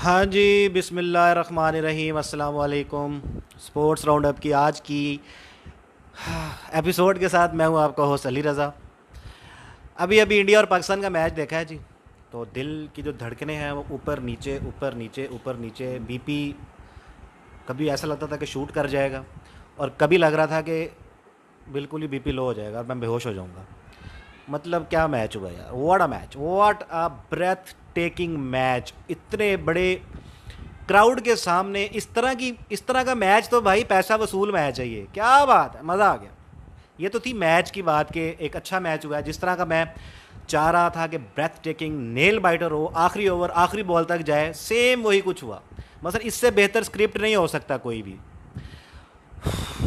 हाँ जी, बिस्मिल्लाहिर्रहमानिर्रहीम, अस्सलाम वालेकुम। स्पोर्ट्स राउंड अप की आज की एपिसोड के साथ मैं हूँ आपका होस्ट अली रज़ा। अभी अभी इंडिया और पाकिस्तान का मैच देखा है जी। तो दिल की जो धड़कनें हैं वो ऊपर नीचे ऊपर नीचे ऊपर नीचे, बीपी कभी ऐसा लगता था कि शूट कर जाएगा, और कभी लग रहा था कि बिल्कुल ही बीपी लो हो जाएगा और मैं बेहोश हो जाऊंगा। मतलब क्या मैच हुआ यार, what a match, what a breath taking match. इतने बड़े क्राउड के सामने इस तरह का मैच, तो भाई पैसा वसूल मैच है ये। क्या बात है, मज़ा आ गया। ये तो थी मैच की बात के एक अच्छा मैच हुआ है जिस तरह का मैं चाह रहा था कि ब्रेथ टेकिंग नेल बाइटर हो, आखिरी ओवर आखिरी बॉल तक जाए। सेम वही कुछ हुआ। मतलब इससे बेहतर स्क्रिप्ट नहीं हो सकता कोई भी।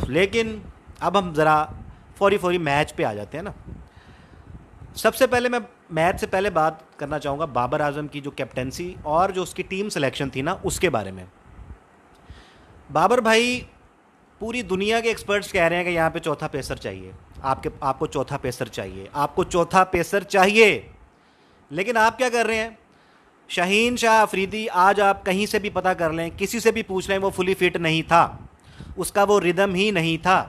लेकिन अब हम ज़रा फौरी फौरी मैच पे आ जाते हैं ना। सबसे पहले मैं मैच से पहले बात करना चाहूँगा बाबर आजम की जो कैप्टेंसी और जो उसकी टीम सिलेक्शन थी ना, उसके बारे में। बाबर भाई, पूरी दुनिया के एक्सपर्ट्स कह रहे हैं कि यहाँ पे चौथा पेसर चाहिए। आपको चौथा पेसर चाहिए, आपको चौथा पेसर चाहिए। लेकिन आप क्या कर रहे हैं? शाहीन शाह अफरीदी, आज आप कहीं से भी पता कर लें, किसी से भी पूछ लें, वो फुली फिट नहीं था। उसका वो रिदम ही नहीं था,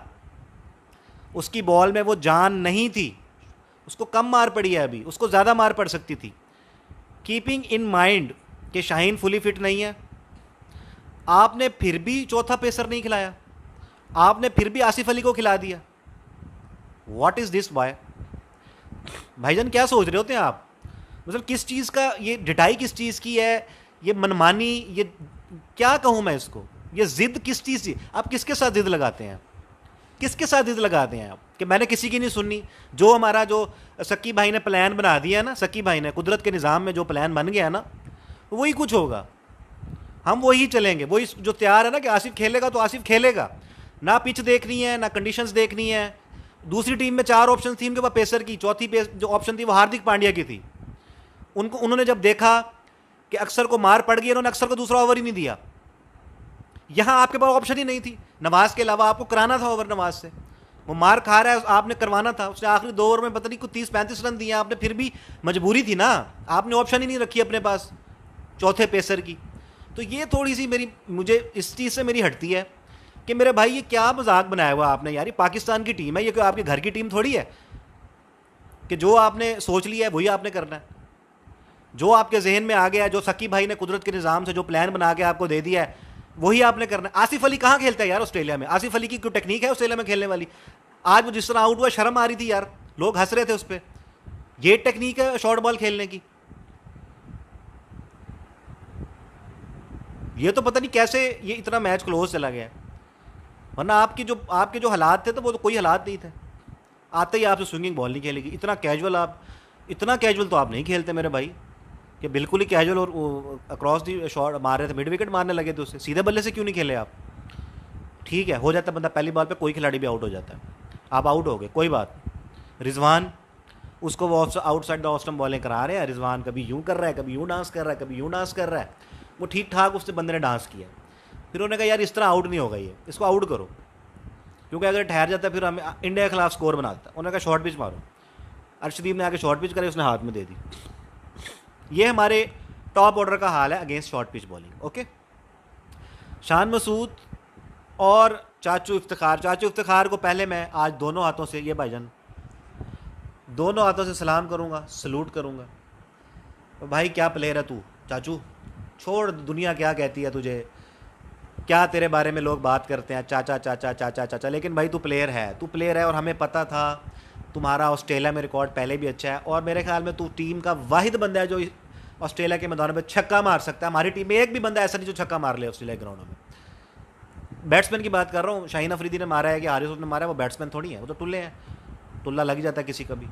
उसकी बॉल में वो जान नहीं थी। उसको कम मार पड़ी है, अभी उसको ज़्यादा मार पड़ सकती थी। कीपिंग इन माइंड कि शाहीन फुली फिट नहीं है, आपने फिर भी चौथा पेसर नहीं खिलाया। आपने फिर भी आसिफ अली को खिला दिया। What is this boy? भाईजान क्या सोच रहे होते हैं आप? मतलब किस चीज़ का ये ढिठाई, किस चीज़ की है ये मनमानी? ये क्या कहूँ मैं इसको? ये ज़िद किस चीज़ की? आप किसके साथ ज़िद लगाते हैं? किसके साथ ज़िद लगाते हैं आप कि मैंने किसी की नहीं सुननी? जो हमारा जो सक्की भाई ने प्लान बना दिया ना, सक्की भाई ने कुदरत के निज़ाम में जो प्लान बन गया ना, वही कुछ होगा। हम वही चलेंगे, वही जो तैयार है ना कि आसिफ खेलेगा तो आसिफ खेलेगा। ना पिच देखनी है, ना कंडीशंस देखनी है। दूसरी टीम में चार ऑप्शन थी उनके पास पेसर की, चौथी जो ऑप्शन थी वो हार्दिक पांड्या की थी। उन्होंने जब देखा कि अक्सर को मार पड़ गई, उन्होंने अक्सर को दूसरा ओवर ही नहीं दिया। यहां आपके पास ऑप्शन ही नहीं थी नवाज के अलावा, आपको कराना था ओवर नवाज से। वो मार खा रहा है, आपने करवाना था। उसने आखिरी 2 ओवर में पता नहीं कुछ 30-35 रन दिए आपने, फिर भी मजबूरी थी ना। आपने ऑप्शन ही नहीं रखी अपने पास चौथे पेसर की। तो ये थोड़ी सी मुझे इस चीज़ से मेरी हटती है कि मेरे भाई ये क्या मजाक बनाया हुआ आपने यार। ये पाकिस्तान की टीम है, ये कोई आपके घर की टीम थोड़ी है कि जो आपने सोच लिया है वही आपने करना है। जो आपके जहन में आ गया, जो सकी भाई ने कुदरत के निज़ाम से जो प्लान बना के आपको दे दिया है, वही आपने करना है। आसिफ अली कहाँ खेलता है यार ऑस्ट्रेलिया में? आसिफ अली की कोई टेक्निक है ऑस्ट्रेलिया में खेलने वाली? आज वो जिस तरह आउट हुआ, शर्म आ रही थी यार, लोग हंस रहे थे उस पर। ये टेक्निक है शॉर्ट बॉल खेलने की? ये तो पता नहीं कैसे ये इतना मैच क्लोज चला गया। वरना आपके जो हालात थे तो वो तो कोई हालात नहीं थे। आते ही आपसे स्विंगिंग बॉल नहीं खेलेगी। इतना कैजुअल तो आप नहीं खेलते मेरे भाई, कि बिल्कुल ही कैजुअल और अक्रॉस दी शॉट मार रहे थे, मिड विकेट मारने लगे थे उससे। सीधे बल्ले से क्यों नहीं खेले आप? ठीक है, हो जाता बंदा पहली बॉल पे, कोई खिलाड़ी भी आउट हो जाता है। आप आउट हो गए, कोई बात नहीं। रिजवान, उसको वो आउटसाइड द ऑस्टम बॉलिंग करा रहे हैं। रिजवान कभी यूं कर रहा है, कभी यूं डांस कर रहा है, कभी यूं डांस कर रहा है। वो ठीक ठाक उससे बंदे ने डांस किया। फिर उन्होंने कहा यार इस तरह आउट नहीं होगा, ये इसको आउट करो, क्योंकि अगर ठहर जाता है फिर हमें इंडिया के खिलाफ स्कोर बना देता। उन्होंने कहा शॉर्ट पिच मारो। अर्शदीप ने आके शॉर्ट पिच करे, उसने हाथ में दे दी। ये हमारे टॉप ऑर्डर का हाल है against short pitch bowling. Okay, Shan Masood और चाचू इफ्तिखार को पहले मैं आज दोनों हाथों से, ये भाईजान दोनों हाथों से सलाम करूंगा, सलूट करूंगा। तो भाई क्या प्लेयर है तू चाचू। छोड़ दुनिया क्या कहती है तुझे, क्या तेरे बारे में लोग बात करते हैं, चाचा चाचा चाचा चाचा। लेकिन भाई तू प्लेयर है, तू प्लेयर है। और हमें पता था तुम्हारा ऑस्ट्रेलिया में रिकॉर्ड पहले भी अच्छा है, और मेरे ख्याल में तू टीम का वाहिद बंदा है जो ऑस्ट्रेलिया के मैदानों में छक्का मार सकता है। हमारी टीम में एक भी बंदा ऐसा नहीं जो छक्का मार ले ऑस्ट्रेलिया ग्राउंडों में। बैट्समैन की बात कर रहा हूँ, शाहीन अफरीदी ने मारा है कि हारिस ने मारा है, वो बैट्समैन थोड़ी है, वो तो टुल्ले हैं। टुल्ला लग जाता है किसी का भी।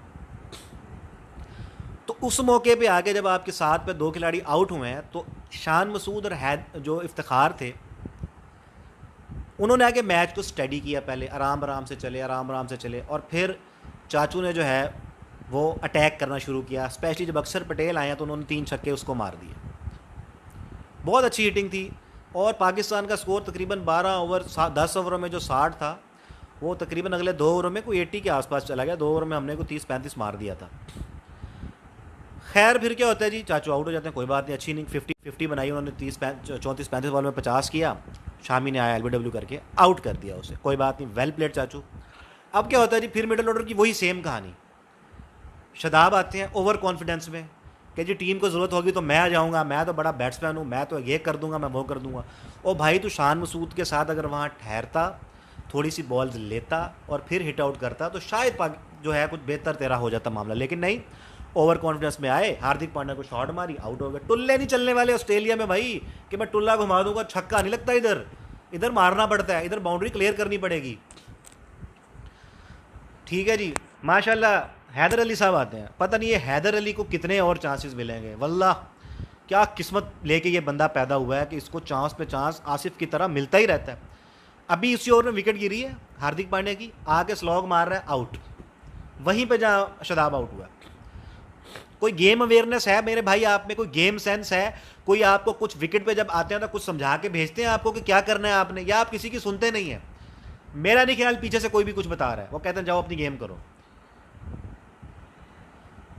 तो उस मौके पे आके जब आपके साथ पे 2 खिलाड़ी आउट हुए हैं, तो शान मसूद और हैद जो इफ्तिखार थे, उन्होंने आके मैच को स्टडी किया। पहले आराम आराम से चले, आराम आराम से चले, और फिर चाचू ने जो है वो अटैक करना शुरू किया। स्पेशली जब अक्षर पटेल आए तो उन्होंने 3 छक्के उसको मार दिए। बहुत अच्छी हिटिंग थी। और पाकिस्तान का स्कोर तकरीबन 12 ओवर 10 ओवरों में जो 60 था, वो तकरीबन अगले 2 ओवरों में कोई 80 के आसपास चला गया। 2 ओवर में हमने को 30-35 मार दिया था। खैर फिर क्या होता है जी, चाचू आउट हो जाते हैं, कोई बात नहीं, अच्छी इनिंग 50 बनाई उन्होंने, 34-35 बॉल में 50 किया। शामी ने आया एलबीडब्ल्यू करके आउट कर दिया उसे, कोई बात नहीं, वेल प्लेड चाचू। अब क्या होता है जी, फिर मिडिल ऑर्डर की वही सेम कहानी। शदाब आते हैं ओवर कॉन्फिडेंस में कि जी टीम को ज़रूरत होगी तो मैं आ जाऊँगा, मैं तो बड़ा बैट्समैन हूँ, मैं तो ये कर दूंगा, मैं वो कर दूंगा। ओ भाई, तो शान मसूद के साथ अगर वहाँ ठहरता, थोड़ी सी बॉल्स लेता और फिर हिट आउट करता तो शायद जो है कुछ बेहतर तेरा हो जाता मामला, लेकिन नहीं। ओवर कॉन्फिडेंस में आए, हार्दिक पांड्या को शॉट मारी, आउट हो गए। टुल्ले नहीं चलने वाले ऑस्ट्रेलिया में भाई कि मैं टुल्ला घुमा दूंगा, छक्का नहीं लगता इधर, इधर मारना पड़ता है, इधर बाउंड्री क्लियर करनी पड़ेगी। ठीक है जी, माशाल्लाह हैदर अली साहब आते हैं। पता नहीं ये हैदर अली को कितने और चांसेस मिलेंगे, वल्लाह क्या किस्मत लेके ये बंदा पैदा हुआ है कि इसको चांस पे चांस आसिफ की तरह मिलता ही रहता है। अभी इसी ओवर में विकेट गिरी है हार्दिक पांड्या की, आके स्लॉग मार रहा है, आउट, वहीं पे जहाँ शदाब आउट हुआ। कोई गेम अवेयरनेस है मेरे भाई आप में, कोई गेम सेंस है? कोई आपको कुछ विकेट पे जब आते हैं तो कुछ समझा के भेजते हैं आपको कि क्या करना है आपने, या आप किसी की सुनते नहीं है? मेरा नहीं ख्याल पीछे से कोई भी कुछ बता रहा है, वो कहते हैं जाओ अपनी गेम करो।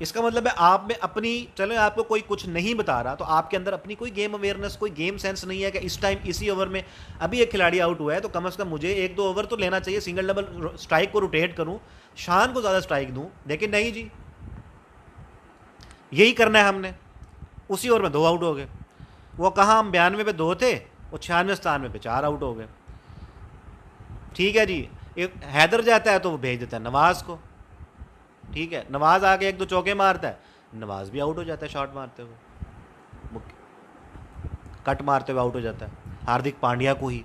इसका मतलब है आप में अपनी, चलो आपको कोई कुछ नहीं बता रहा तो आपके अंदर अपनी कोई गेम अवेयरनेस, कोई गेम सेंस नहीं है कि इस टाइम इसी ओवर में अभी एक खिलाड़ी आउट हुआ है तो कम से कम मुझे 1-2 ओवर तो लेना चाहिए, सिंगल डबल स्ट्राइक को रोटेट करूं, शान को ज़्यादा स्ट्राइक दूं। लेकिन नहीं जी, यही करना है हमने। उसी ओवर में 2 आउट हो गए। वो कहाँ, हम 92 पे 2 थे, वो 96-97 पे 4 आउट हो गए। ठीक है जी, एक हैदर जाता है तो वो भेज देता है नवाज को। ठीक है, नवाज आके 1-2 चौके मारता है, नवाज भी आउट हो जाता है, शॉट मारते हुए, कट मारते हुए आउट हो जाता है। हार्दिक पांड्या को ही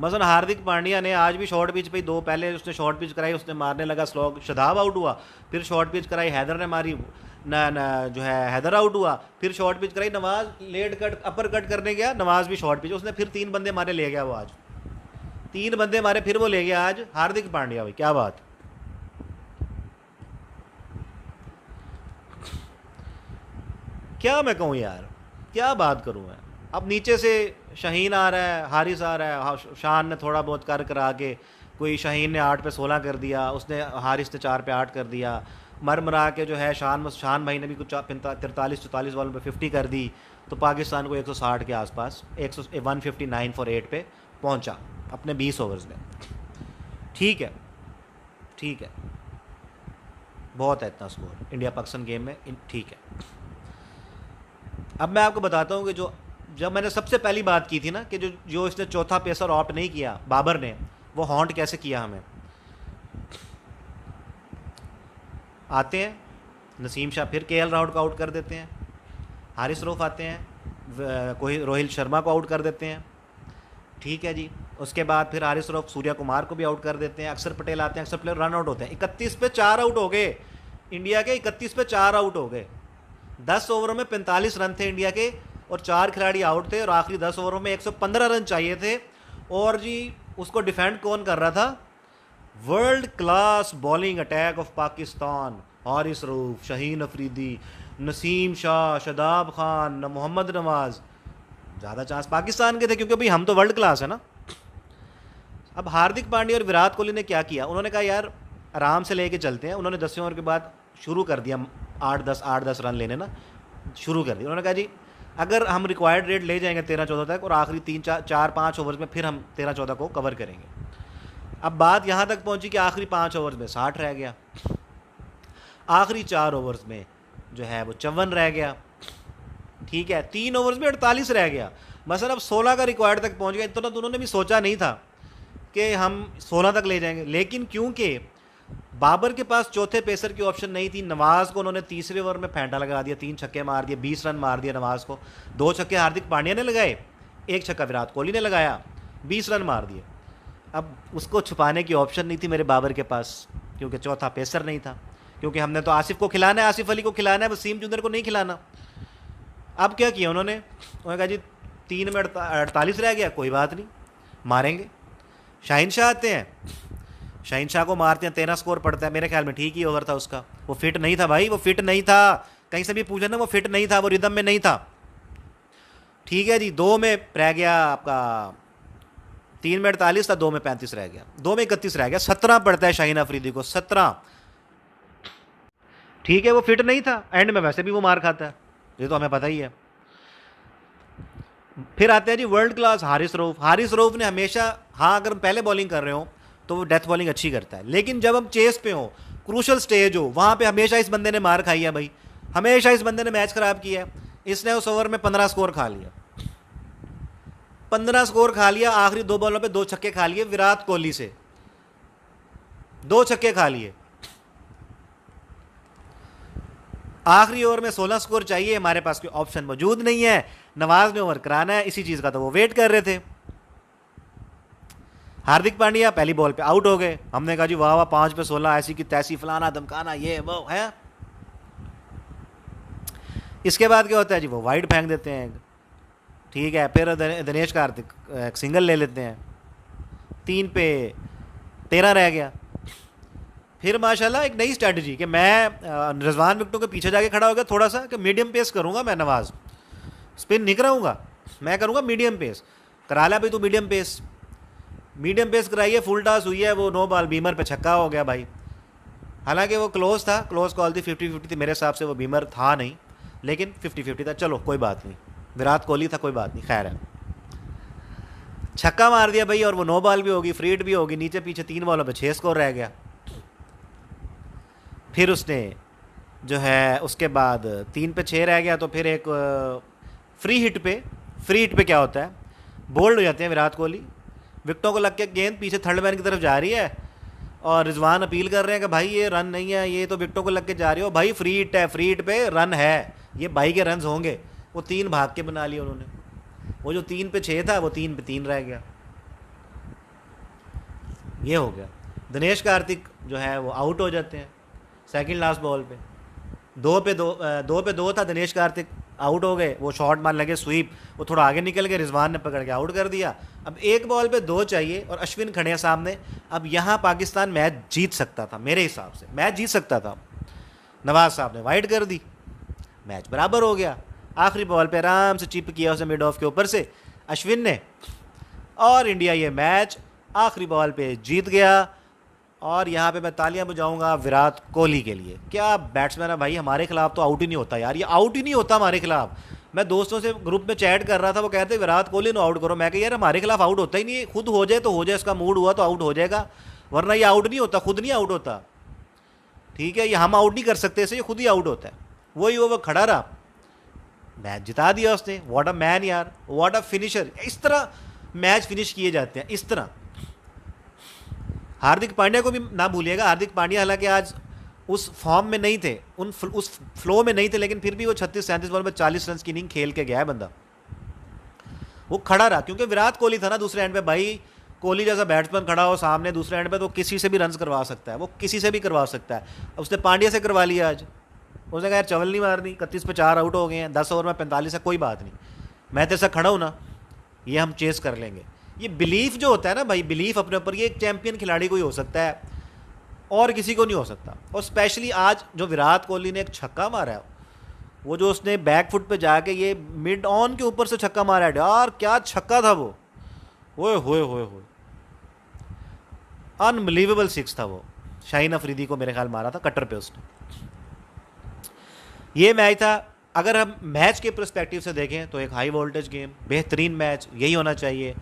मसलन, हार्दिक पांड्या ने आज भी शॉर्ट पिच पे 2 पहले उसने शॉर्ट पिच कराई, उसने मारने लगा स्लॉग, शदाब आउट हुआ, फिर शॉर्ट पिच कराई हैदर ने मारी ना जो है हैदर आउट हुआ, फिर शॉर्ट पिच कराई, Nawaz late cut upper cut करने गया, नवाज भी शॉर्ट पिच, उसने फिर 3 बंदे मारे, ले गया वो आज, 3 बंदे मारे फिर वो ले गया आज हार्दिक पांड्या। भाई क्या बात, क्या मैं कहूँ यार, क्या बात करूँ मैं। अब नीचे से शाहीन आ रहा है, हारिस आ रहा है, शान ने थोड़ा बहुत कर करा के, कोई शाहीन ने 8 पे 16 कर दिया, उसने हारिस ने 4 पे 8 कर दिया, मर मरा के जो है शान भाई ने भी कुछ 43-44 बॉल पे 50 कर दी, तो पाकिस्तान को 160 के आसपास 159 फॉर 8 पे पहुंचा अपने 20 ओवर्स में। ठीक है, ठीक है, बहुत है इतना स्कोर इंडिया पाकिस्तान गेम में, ठीक है। अब मैं आपको बताता हूँ कि जब मैंने सबसे पहली बात की थी ना कि जो इसने चौथा पेसर ऑप्ट नहीं किया बाबर ने, वो हॉन्ट कैसे किया हमें। आते हैं नसीम शाह, फिर केएल राहुल को आउट कर देते हैं, हारिस रऊफ आते हैं, कोई रोहित शर्मा को आउट कर देते हैं। ठीक है जी, उसके बाद फिर हारिस रऊफ सूर्या कुमार को भी आउट कर देते हैं, अक्षर पटेल आते हैं, अक्षर पटेल रन आउट होते हैं। 31 पे 4 आउट हो गए इंडिया के, 31 पे 4 आउट हो गए। 10 ओवरों में 45 रन थे इंडिया के और 4 खिलाड़ी आउट थे, और आखिरी 10 ओवरों में 115 रन चाहिए थे। और जी उसको डिफेंड कौन कर रहा था? World class bowling attack of Pakistan, Haris Rauf, Shaheen Afridi, Naseem Shah, Shadab Khan, Mohammad Nawaz. ज़्यादा चांस पाकिस्तान के थे क्योंकि भाई हम तो वर्ल्ड क्लास है ना। अब हार्दिक पांड्या और विराट कोहली ने क्या किया, उन्होंने कहा यार आराम से लेके चलते हैं। उन्होंने 10वें ओवर के बाद शुरू कर दिया 8-10 रन लेने ना शुरू कर दिया। उन्होंने कहा जी अगर हम रिक्वायर्ड रेट ले जाएंगे 13-14 तक, और आखिरी 3-4-5 ओवर्स में फिर हम 13-14 को कवर करेंगे। अब बात यहाँ तक पहुँची कि आखिरी 5 ओवर्स में 60 रह गया, आखिरी 4 ओवर्स में जो है वो 54 रह गया। ठीक है, 3 ओवर्स में 48 रह गया। मसलन अब 16 का रिक्वायर्ड तक पहुँच गया। इतना तो उन्होंने भी सोचा नहीं था कि हम 16 तक ले जाएंगे, लेकिन क्योंकि बाबर के पास चौथे पेसर की ऑप्शन नहीं थी, नवाज को उन्होंने तीसरे ओवर में फेंटा लगा दिया, 3 छक्के मार दिए, 20 रन मार दिया नवाज को। 2 छक्के हार्दिक पांड्या ने लगाए, 1 छक्का विराट कोहली ने लगाया, 20 रन मार दिए। अब उसको छुपाने की ऑप्शन नहीं थी मेरे बाबर के पास, क्योंकि चौथा पेसर नहीं था, क्योंकि हमने तो आसिफ को खिलाना है, आसिफ अली को खिलाना है, वसीम जुंदर को नहीं खिलाना। अब क्या किया उन्होंने कहा जी 3 में 48 रह गया, कोई बात नहीं मारेंगे। शाहीन शाह आते हैं, शाहीन शाह को मारते हैं, 13 स्कोर पड़ता है। मेरे ख्याल में ठीक ही ओवर था उसका, वो फिट नहीं था भाई, वो फिट नहीं था, कहीं से भी पूछा ना, वो फिट नहीं था, वो रिदम में नहीं था। ठीक है जी, 2 में रह गया आपका, 3 में 48 था, 2 में 35 रह गया, 2 में 31 रह गया, 17 पड़ता है शाहीन अफरीदी को, 17। ठीक है वो फिट नहीं था, एंड में वैसे भी वो मार खाता है, ये तो हमें पता ही है। फिर आते हैं जी वर्ल्ड क्लास हारिस रऊफ। हारिस रऊफ ने हमेशा, हाँ अगर हम पहले बॉलिंग कर रहे हो तो वो डेथ बॉलिंग अच्छी करता है, लेकिन जब हम चेस पे हो, क्रूशल स्टेज हो, वहाँ पे हमेशा इस बंदे ने मार खाई है भाई, हमेशा इस बंदे ने मैच खराब किया है। इसने उस ओवर में 15 स्कोर खा लिया, 15 स्कोर खा लिया, आखिरी 2 बॉलों पे 2 छक्के खा लिए विराट कोहली से, 2 छक्के खा लिए। आखिरी ओवर में 16 स्कोर चाहिए, हमारे पास कोई ऑप्शन मौजूद नहीं है, नवाज ने ओवर कराना है, इसी चीज का तो वो वेट कर रहे थे। हार्दिक पांड्या पहली बॉल पे आउट हो गए, हमने कहा जी वाह वाह 5 पे 16, ऐसी की तैसी, फलाना धमकाना, ये वो है। इसके बाद क्या होता है जी, वो वाइड फेंक देते हैं, ठीक है, फिर दिनेश कार्तिक सिंगल ले लेते हैं, 3 पे 13 रह गया। फिर माशाल्लाह एक नई स्ट्रैटेजी कि मैं रिजवान विकेटों के पीछे जाके खड़ा हो गया थोड़ा सा, कि मीडियम पेस करूंगा मैं, नवाज स्पिन नहीं कराऊंगा, मैं करूंगा मीडियम पेस। करा लिया भाई, तू मीडियम पेस, मीडियम पेस कराइए, फुल टॉस हुई है, वो 9 बॉल बीमर पे छक्का हो गया भाई। हालांकि वो क्लोज था, क्लोज कॉल थी, 50-50 थी, मेरे हिसाब से वो बीमर था नहीं, लेकिन 50-50 था, चलो कोई बात नहीं, विराट कोहली था, कोई बात नहीं, खैर है। छक्का मार दिया भाई, और वो 9 बॉल भी होगी, फ्री हिट भी होगी, नीचे पीछे 3 बॉलों पे 6 स्कोर रह गया। फिर उसने जो है उसके बाद 3 पे 6 रह गया, तो फिर एक फ्री हिट पे क्या होता है, बोल्ड हो जाते हैं विराट कोहली, विकेटों को लग के गेंद पीछे थर्ड मैन की तरफ जा रही है, और रिजवान अपील कर रहे हैं कि भाई ये रन नहीं है, ये तो विकेटों को लग के जा रही हो, भाई फ्री हिट है, फ्री हिट पे रन है, ये भाई के रन होंगे। वो 3 भाग के बना लिए उन्होंने, वो जो 3 पे 6 था वो 3 पे 3 रह गया, ये हो गया। दिनेश कार्तिक जो है वो आउट हो जाते हैं सेकंड लास्ट बॉल पे, 2 पे 2 था, दिनेश कार्तिक आउट हो गए, वो शॉट मार लगे स्वीप, वो थोड़ा आगे निकल गए, रिजवान ने पकड़ के आउट कर दिया। अब 1 बॉल पे 2 चाहिए और अश्विन खड़े हैं सामने, अब यहाँ पाकिस्तान मैच जीत सकता था, मेरे हिसाब से मैच जीत सकता था। नवाज साहब ने वाइड कर दी, मैच बराबर हो गया, आखिरी बॉल पे आराम से चिप किया उसने मिड ऑफ के ऊपर से अश्विन ने, और इंडिया ये मैच आखिरी बॉल पे जीत गया। और यहाँ पे मैं तालियां बजाऊंगा विराट कोहली के लिए, क्या बैट्समैन है भाई, हमारे खिलाफ तो आउट ही नहीं होता यार, ये आउट ही नहीं होता हमारे खिलाफ। मैं दोस्तों से ग्रुप में चैट कर रहा था, वो कहते विराट कोहली ने आउट करो, मैं कह यार हमारे खिलाफ आउट होता ही नहीं है, खुद हो जाए तो हो जाए, इसका मूड हुआ तो आउट हो जाएगा, वरना ये आउट नहीं होता, खुद नहीं आउट होता, ठीक है, ये हम आउट नहीं कर सकते इसे, ये खुद ही आउट होता है। वही वो खड़ा रहा, मैच जिता दिया उसने, व्हाट अ मैन यार, व्हाट अ फिनिशर। इस तरह मैच फिनिश किए जाते हैं, इस तरह। हार्दिक पांड्या को भी ना भूलिएगा, हार्दिक पांड्या हालांकि आज उस फॉर्म में नहीं थे, उस फ्लो में नहीं थे, लेकिन फिर भी वो 36-37 बॉल में 40 रन की इनिंग खेल के गया है बंदा, वो खड़ा रहा, क्योंकि विराट कोहली था ना दूसरे एंड पे। भाई कोहली जैसा बैट्समैन खड़ा हो सामने दूसरे एंड पे तो किसी से भी रन करवा सकता है, वो किसी से भी करवा सकता है। उसने पांड्या से करवा लिया आज, उसने कहा यार चवल नहीं मारनी, 31 पे 4 आउट हो गए हैं, 10 ओवर में 45 है, कोई बात नहीं, मैं तेरे से खड़ा हूँ ना, ये हम चेस कर लेंगे। ये बिलीफ जो होता है ना भाई, बिलीफ अपने ऊपर, ये एक चैंपियन खिलाड़ी को ही हो सकता है और किसी को नहीं हो सकता। और स्पेशली आज जो विराट कोहली ने एक छक्का मारा है, वो जो उसने बैक फुट पे जाके ये मिड ऑन के ऊपर से छक्का मारा है यार, क्या छक्का था वो, ओए होए होए होए, अनबिलीवेबल 6 था वो। शाहीन अफरीदी को मेरे ख्याल मारा था कटर पे उसने। ये मैच था, अगर हम मैच के पर्सपेक्टिव से देखें तो एक हाई वोल्टेज गेम, बेहतरीन मैच यही होना चाहिए,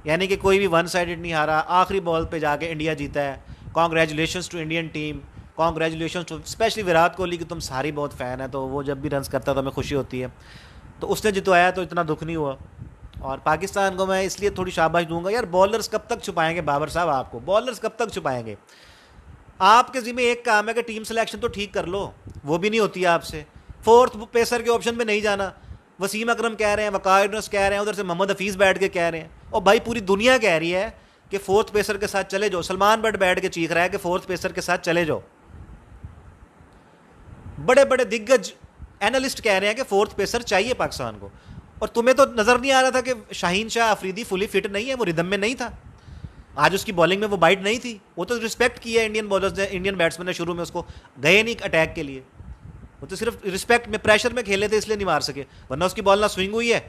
यानी कि कोई भी वन साइडेड नहीं हारा, आखिरी बॉल पे जाके इंडिया जीता है। Congratulations to Indian team, congratulations to specially Virat Kohli की, तुम सारी बहुत फ़ैन है, तो वो जब भी रन करता है तो हमें खुशी होती है, तो उसने जितवाया तो इतना दुख नहीं हुआ। और पाकिस्तान को मैं इसलिए थोड़ी शाबाश दूंगा यार, बॉलर्स कब तक छुपाएंगे बाबर साहब आपको, बॉलर्स कब तक छुपाएंगे। आपके ज़िम्मे एक काम है कि टीम सिलेक्शन तो ठीक कर लो, वो भी नहीं होती है आपसे। 4th पेसर के ऑप्शन पे नहीं जाना, वसीम अकरम कह रहे हैं, वकार यूनुस कह रहे हैं, उधर से मोहम्मद हफीज़ बैठ के कह रहे हैं, और भाई पूरी दुनिया कह रही है कि 4th पेसर के साथ चले जाओ। सलमान बट बैठ के चीख रहा है कि 4th पेसर के साथ चले जाओ। बड़े बड़े दिग्गज एनालिस्ट कह रहे हैं कि 4th पेसर चाहिए पाकिस्तान को, और तुम्हें तो नजर नहीं आ रहा था कि शाहीन शाह अफरीदी फुली फिट नहीं है, वो रिदम में नहीं था, आज उसकी बॉलिंग में वो बाइट नहीं थी, वो तो रिस्पेक्ट किया इंडियन बॉलर्स ने, इंडियन बैट्समैन ने शुरू में उसको गए नहीं अटैक के लिए, वो तो सिर्फ रिस्पेक्ट में प्रेशर में खेले थे इसलिए नहीं मार सके, वरना उसकी बॉल ना स्विंग हुई है,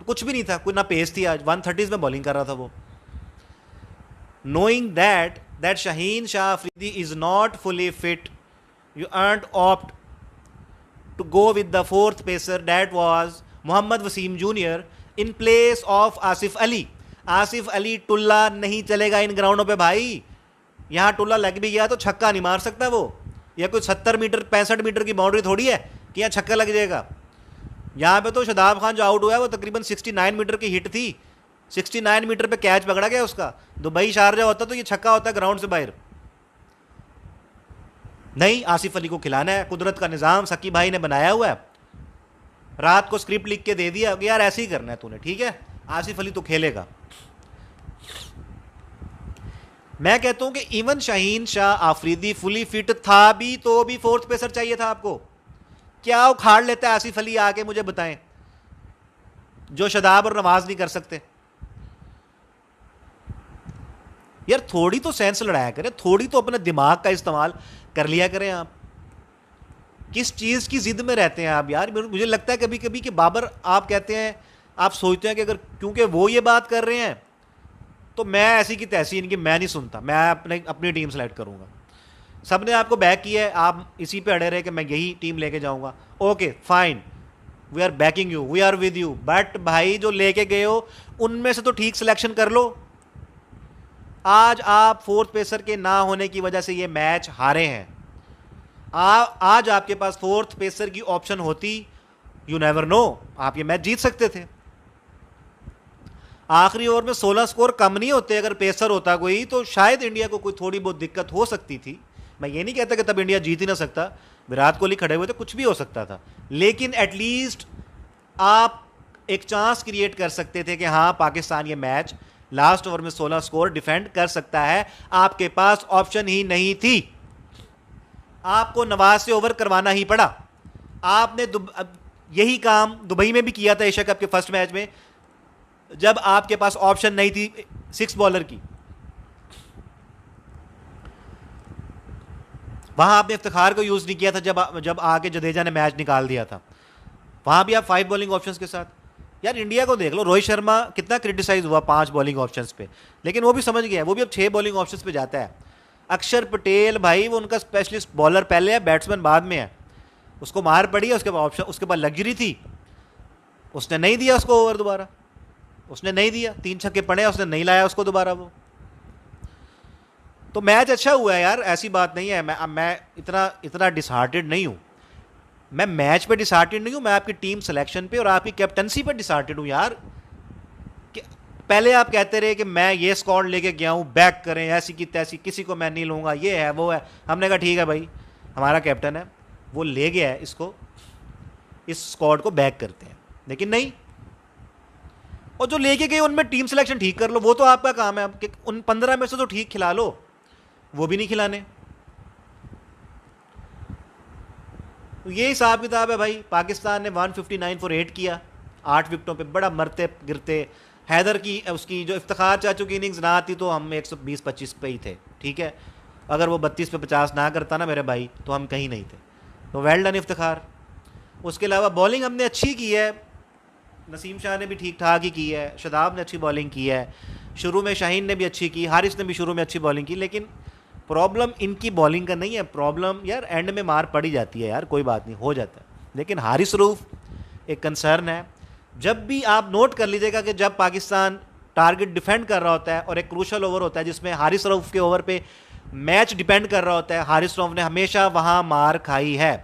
कुछ भी नहीं था, कोई ना पेस थी, आज 130 में बॉलिंग कर रहा था वो। Knowing that Shaheen Shah Afridi is not fully fit, you aren't opt to go with the fourth pacer, that was Mohammad Wasim Jr. in place of Asif Ali. Asif Ali टुल्ला नहीं चलेगा इन ग्राउंडों पे भाई. यहाँ टुल्ला लग भी गया तो छक्का नहीं मार सकता वो. यह कोई 70 मीटर 65 मीटर की बाउंड्री थोड़ी है कि यहाँ छक्का लग जाएगा. यहाँ पे तो शादाब खान जो आउट हुआ है वो तकरीबन 69 मीटर की हिट थी. 69 मीटर पे कैच पकड़ा गया उसका. दुबई शारजा होता तो ये छक्का होता ग्राउंड से बाहर. नहीं, आसिफ अली को खिलाना है. कुदरत का निज़ाम सकी भाई ने बनाया हुआ है. रात को स्क्रिप्ट लिख के दे दिया कि यार ऐसे ही करना है तूने, ठीक है, आसिफ अली तो खेलेगा. मैं कहता हूं कि even Shaheen Shah Afridi fully fit था भी तो भी फोर्थ पेसर चाहिए था आपको. क्या उखाड़ लेता है आसिफ अली आके, मुझे बताएं, जो शदाब और नवाज नहीं कर सकते. यार थोड़ी तो सेंस लड़ाया करें, थोड़ी तो अपने दिमाग का इस्तेमाल कर लिया करें. आप किस चीज़ की जिद में रहते हैं आप यार. मुझे लगता है कभी कभी कि बाबर, आप कहते हैं, आप सोचते हैं कि अगर क्योंकि वो ये बात कर रहे हैं तो मैं ऐसी की तैसी इनकी मैं नहीं सुनता, मैं अपनी टीम सेलेक्ट करूंगा. सब ने आपको बैक किया है, आप इसी पे अड़े रहे कि मैं यही टीम लेके जाऊंगा. Okay fine, we are backing you, we are with you, but भाई जो लेके गए हो उनमें से तो ठीक सिलेक्शन कर लो. आज आप फोर्थ पेसर के ना होने की वजह से ये मैच हारे हैं. आज आपके पास फोर्थ पेसर की ऑप्शन होती, यू नेवर नो, आप ये मैच जीत सकते थे. आखिरी ओवर में 16 स्कोर कम नहीं होते. अगर पेसर होता कोई तो शायद इंडिया को कोई थोड़ी बहुत दिक्कत हो सकती थी. मैं ये नहीं कहता कि तब इंडिया जीत ही ना सकता, विराट कोहली खड़े हुए तो कुछ भी हो सकता था, लेकिन एटलीस्ट आप एक चांस क्रिएट कर सकते थे कि हाँ पाकिस्तान ये मैच लास्ट ओवर में 16 स्कोर डिफेंड कर सकता है. आपके पास ऑप्शन ही नहीं थी. आपको नवाज से ओवर करवाना ही पड़ा. आपने यही काम दुबई में भी किया था एशिया कप के फर्स्ट मैच में, जब आपके पास ऑप्शन नहीं थी 6 बॉलर की. वहां आपने इफ्तिखार को यूज नहीं किया था जब आके जडेजा ने मैच निकाल दिया था. वहां भी आप 5 बॉलिंग ऑप्शंस के साथ. यार इंडिया को देख लो, रोहित शर्मा कितना क्रिटिसाइज हुआ 5 बॉलिंग ऑप्शंस पे, लेकिन वो भी समझ गया, वो भी अब 6 बॉलिंग ऑप्शंस पे जाता है. अक्षर पटेल भाई वो उनका स्पेशलिस्ट बॉलर पहले है, बैट्समैन बाद में है. उसको मार पड़ी है, उसके बाद ऑप्शन, उसके बाद लग्जरी थी, उसने नहीं दिया उसको ओवर दोबारा, उसने नहीं दिया. 3 छक्के पड़े, उसने नहीं लाया उसको दोबारा वो. तो मैच अच्छा हुआ है यार, ऐसी बात नहीं है. मैं इतना डिसहार्टेड नहीं हूं. मैं मैच पे डिसहार्टेड नहीं हूं, मैं आपकी टीम सिलेक्शन पे और आपकी कैप्टनसी पे डिसहार्टेड हूं यार. पहले आप कहते रहे कि मैं ये स्क्वाड लेके गया हूं, बैक करें, ऐसी की तैसी, किसी को मैं नहीं लूंगा, ये है वो है. हमने कहा ठीक है भाई, हमारा कैप्टन है, वो ले गया है, इसको, इस स्क्वाड को बैक करते हैं. लेकिन नहीं, और जो लेके गए उनमें टीम सिलेक्शन ठीक कर लो, वो तो आपका काम है. कि उन 15 में से तो ठीक खिला लो, वो भी नहीं खिलाने. तो ये हिसाब किताब है भाई. पाकिस्तान ने 159 फॉर 8 किया 8 विकेटों पे, बड़ा मरते गिरते. हैदर की उसकी जो इफ्तिखार चाचू की इनिंग्स ना आती तो हम 120-25 पे ही थे, ठीक है. अगर वो 32 पे 50 ना करता ना मेरे भाई तो हम कहीं नहीं थे. तो वेल डन इफ्तिखार. उसके अलावा बॉलिंग हमने अच्छी की है, नसीम शाह ने भी ठीक ठाक ही की है, शदाब ने अच्छी बॉलिंग की है, शुरू में शाहीन ने भी अच्छी की, हारिस ने भी शुरू में अच्छी बॉलिंग की. लेकिन प्रॉब्लम इनकी बॉलिंग का नहीं है, प्रॉब्लम यार एंड में मार पड़ी जाती है यार, कोई बात नहीं, हो जाता है. लेकिन हारिस रऊफ एक कंसर्न है. जब भी आप नोट कर लीजिएगा कि जब पाकिस्तान टारगेट डिफेंड कर रहा होता है और एक क्रूशल ओवर होता है जिसमें हारिस रऊफ के ओवर पे मैच डिपेंड कर रहा होता है, हारिस रऊफ ने हमेशा वहाँ मार खाई है.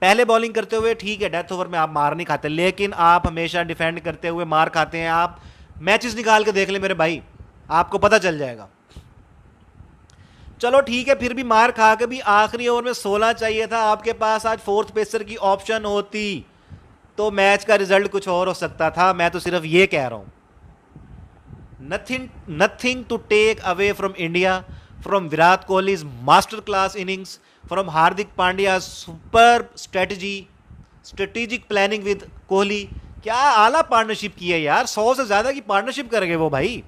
पहले बॉलिंग करते हुए ठीक है, डेथ ओवर में आप मार नहीं खाते, लेकिन आप हमेशा डिफेंड करते हुए मार खाते हैं. आप मैचेस निकाल के देख ले मेरे भाई, आपको पता चल जाएगा. चलो ठीक है, फिर भी मार खा के भी आखिरी ओवर में 16 चाहिए था. आपके पास आज फोर्थ पेसर की ऑप्शन होती तो मैच का रिजल्ट कुछ और हो सकता था. मैं तो सिर्फ ये कह रहा हूं, nothing to take away from India, from Virat Kohli's master class innings, from Hardik Pandya super strategic planning with Kohli. क्या आला पार्टनरशिप की है यार, 100 से ज्यादा की पार्टनरशिप करेंगे वो भाई.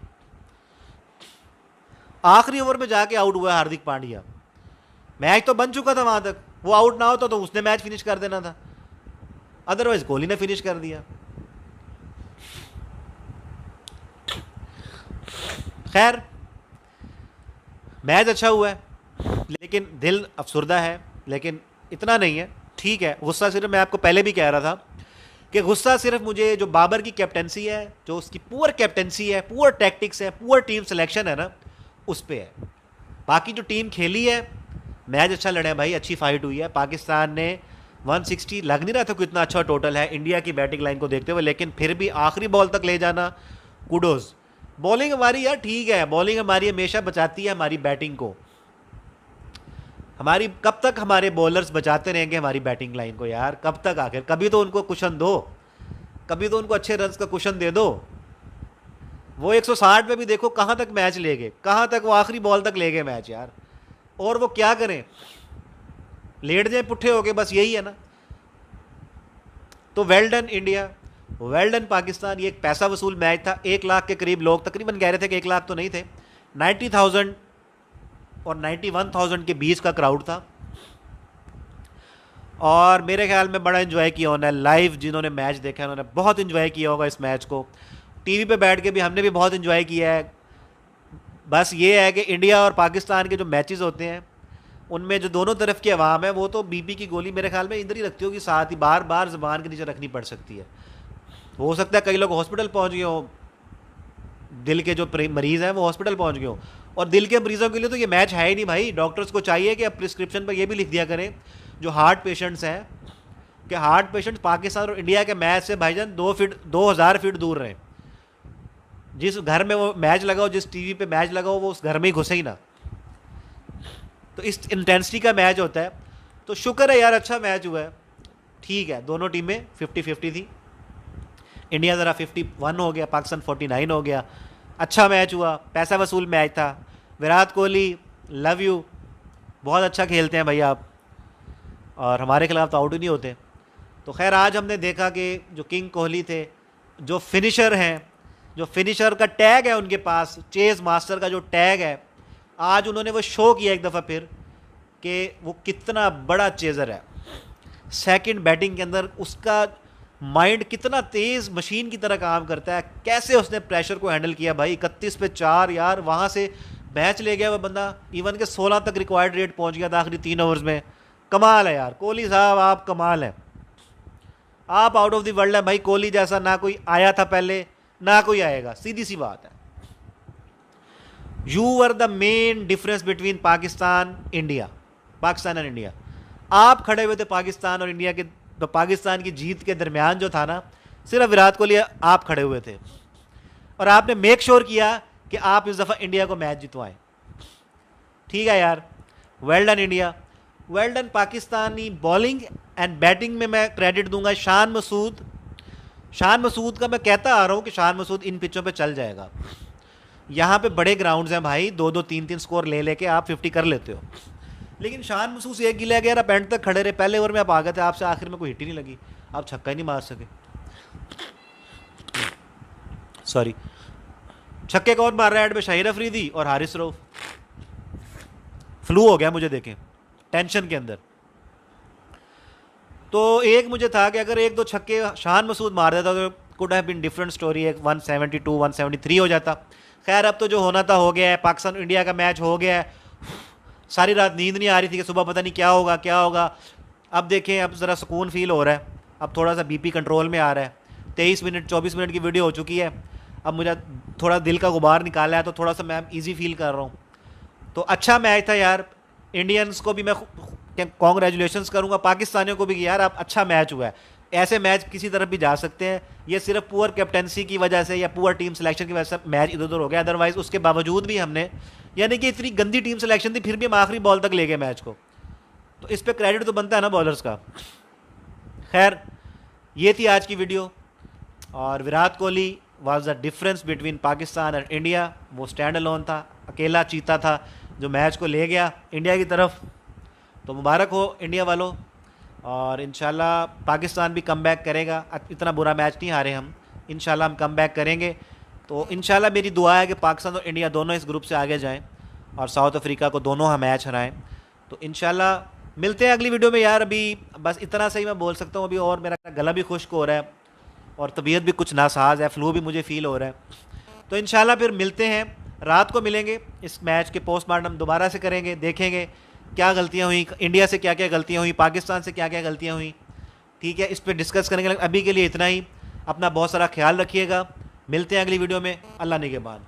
आखिरी ओवर में जाके आउट हुआ हार्दिक पांड्या. मैच तो बन चुका था वहां तक, वो आउट ना होता तो उसने मैच फिनिश कर देना था, अदरवाइज कोहली ने फिनिश कर दिया. खैर मैच अच्छा हुआ है, लेकिन दिल अफसुर्दा है, लेकिन इतना नहीं है, ठीक ठीक है, गुस्सा सिर्फ, मैं आपको पहले भी कह रहा था कि गुस्सा सिर्फ मुझे जो बाबर की कैप्टनसी है, जो उसकी पुअर कैप्टनसी है, पुअर टैक्टिक्स है, पुअर टीम सिलेक्शन है ना, उस पर है। बाकी जो टीम खेली है, मैच अच्छा लड़ा है भाई, अच्छी फाइट हुई है। पाकिस्तान ने 160 लग नहीं रहा था कितना अच्छा टोटल है इंडिया की बैटिंग लाइन को देखते हुए, लेकिन फिर भी आखिरी बॉल तक ले जाना, कुडोज। बॉलिंग हमारी यार ठीक है, बॉलिंग हमारी हमेशा बचाती है हमारी बैटिंग को। हमारी कब तक हमारे बॉलर्स बचाते रहेंगे हमारी बैटिंग लाइन को यार, कब तक? आखिर कभी तो उनको कुशन दो, कभी तो उनको अच्छे रन्स का कुशन दे दो। वो 160 पे भी देखो कहाँ तक मैच ले गए, कहाँ तक वो आखिरी बॉल तक ले गए मैच यार। और वो क्या करें, लेट जाए पुट्ठे हो गए, बस यही है ना। तो well done India, well done Pakistan. ये एक पैसा वसूल मैच था, 1 लाख के करीब लोग तकरीबन कह रहे थे कि 1 लाख तो नहीं थे, 90,000 और 91,000 के बीच का क्राउड था। और मेरे ख्याल में बड़ा इन्जॉय किया होना है, लाइव जिन्होंने मैच देखा है उन्होंने बहुत इन्जॉय किया होगा इस मैच को। टीवी पे बैठ के भी हमने भी बहुत इन्जॉय किया है। बस ये है कि इंडिया और पाकिस्तान के जो मैचेस होते हैं उनमें जो दोनों तरफ की आवाम है वो तो बीपी की गोली मेरे ख्याल में इधर ही रखती होगी, साथ ही बार बार ज़बान के नीचे रखनी पड़ सकती है। हो सकता है कई लोग हॉस्पिटल पहुंच गए हों, दिल के जो मरीज़ हैं वो हॉस्पिटल पहुंच गए हों, और दिल के मरीज़ों के लिए तो ये मैच है ही नहीं भाई। डॉक्टर्स को चाहिए कि अब प्रिस्क्रिप्शन पर ये भी लिख दिया करें जो हार्ट पेशेंट्स हैं कि हार्ट पेशेंट्स पाकिस्तान और इंडिया के मैच से भाईजान 2000 फीट दूर रहें। जिस घर में वो मैच लगा हो, जिस टीवी पे मैच लगा हो, वो उस घर में ही घुसे ही ना। तो इस इंटेंसिटी का मैच होता है। तो शुक्र है यार, अच्छा मैच हुआ है, ठीक है। दोनों टीमें 50-50 थी, इंडिया ज़रा 51 हो गया, पाकिस्तान 49 हो गया। अच्छा मैच हुआ, पैसा वसूल मैच था। विराट कोहली लव यू, बहुत अच्छा खेलते हैं भैया आप, और हमारे खिलाफ तो आउट ही नहीं होते। तो खैर आज हमने देखा कि जो किंग कोहली थे, जो फिनिशर हैं, जो फिनिशर का टैग है उनके पास, चेज मास्टर का जो टैग है, आज उन्होंने वो शो किया एक दफ़ा फिर कि वो कितना बड़ा चेज़र है। सेकंड बैटिंग के अंदर उसका माइंड कितना तेज़ मशीन की तरह काम करता है, कैसे उसने प्रेशर को हैंडल किया भाई। 31 पे 4 यार, वहाँ से मैच ले गया वो बंदा, इवन के 16 तक रिक्वायर्ड रेट पहुँच गया था आखिरी 3 ओवर्स में। कमाल है यार, कोहली साहब आप कमाल हैं, आप आउट ऑफ द वर्ल्ड है भाई। कोहली जैसा ना कोई आया था पहले, ना कोई आएगा, सीधी सी बात है। You are the main difference between Pakistan and India. आप खड़े हुए थे पाकिस्तान और इंडिया के, तो पाकिस्तान की जीत के दरमियान जो था ना, सिर्फ विराट कोहली आप खड़े हुए थे, और आपने मेक श्योर किया कि आप इस दफ़ा इंडिया को मैच जितवाएं। ठीक है यार, well done India, well done Pakistani bowling and batting में मैं क्रेडिट दूंगा शान मसूद का। मैं कहता आ रहा हूँ कि शान मसूद इन पिचों पे चल जाएगा। यहाँ पे बड़े ग्राउंड्स हैं भाई, 2-2 3-3 स्कोर ले लेके आप 50 कर लेते हो, लेकिन शान मसूद एक गिला गया, आप एंड तक खड़े रहे, पहले ओवर में आप आ गए थे, आपसे आखिर में कोई हिट ही नहीं लगी, आप छक्का ही नहीं मार सके। सॉरी, छक्के कौन मार रहा है एंड में? शाहिर अफरीदी और हारिस रऊफ। फ्लू हो गया मुझे देखें टेंशन के अंदर। तो एक मुझे था कि अगर 1-2 छक्के शान मसूद मार देता तो could have been different story, एक 172 173 हो जाता। खैर अब तो जो होना था हो गया है, पाकिस्तान इंडिया का मैच हो गया है। सारी रात नींद नहीं आ रही थी कि सुबह पता नहीं क्या होगा। अब देखें, अब ज़रा सुकून फील हो रहा है, अब थोड़ा सा बीपी कंट्रोल में आ रहा है। 23 मिनट 24 मिनट की वीडियो हो चुकी है, अब मुझे थोड़ा दिल का गुबार निकाला है, तो थोड़ा सा मैं ईजी फील कर रहा हूँ। तो अच्छा मैच था यार, इंडियंस को भी मैं कॉन्ग्रेचुलेशंस करूंगा, पाकिस्तानियों को भी कि यार आप अच्छा मैच हुआ है। ऐसे मैच किसी तरफ भी जा सकते हैं, ये सिर्फ पुअर कैप्टनसी की वजह से या पुअर टीम सिलेक्शन की वजह से मैच इधर उधर हो गया। अदरवाइज उसके बावजूद भी हमने, यानी कि इतनी गंदी टीम सिलेक्शन थी फिर भी हम आखिरी बॉल तक ले गए मैच को, तो इस पर क्रेडिट तो बनता है ना बॉलर्स का। खैर ये थी आज की वीडियो, और Virat Kohli was the difference between Pakistan और इंडिया। वो स्टैंड अलोन था, अकेला चीता था जो मैच को ले गया इंडिया की तरफ। तो मुबारक हो इंडिया वालों, और इंशाल्लाह पाकिस्तान भी कम बैक करेगा। इतना बुरा मैच नहीं हारे हम, इंशाल्लाह हम कम बैक करेंगे। तो इंशाल्लाह मेरी दुआ है कि पाकिस्तान और इंडिया दोनों इस ग्रुप से आगे जाएं और साउथ अफ्रीका को दोनों हम मैच हराएं। तो इंशाल्लाह मिलते हैं अगली वीडियो में यार। अभी बस इतना सही मैं बोल सकता हूँ अभी, और मेरा गला भी खुश्क हो रहा है और तबीयत भी कुछ नासाज है, फ्लू भी मुझे फ़ील हो रहा है। तो इंशाल्लाह फिर मिलते हैं, रात को मिलेंगे, इस मैच के पोस्टमार्टम दोबारा से करेंगे, देखेंगे क्या गलतियाँ हुई, इंडिया से क्या क्या गलतियाँ हुई, पाकिस्तान से क्या क्या गलतियाँ हुई। ठीक है, इस पर डिस्कस करने के लिए अभी के लिए इतना ही। अपना बहुत सारा ख्याल रखिएगा, मिलते हैं अगली वीडियो में। अल्लाह ने के बाद।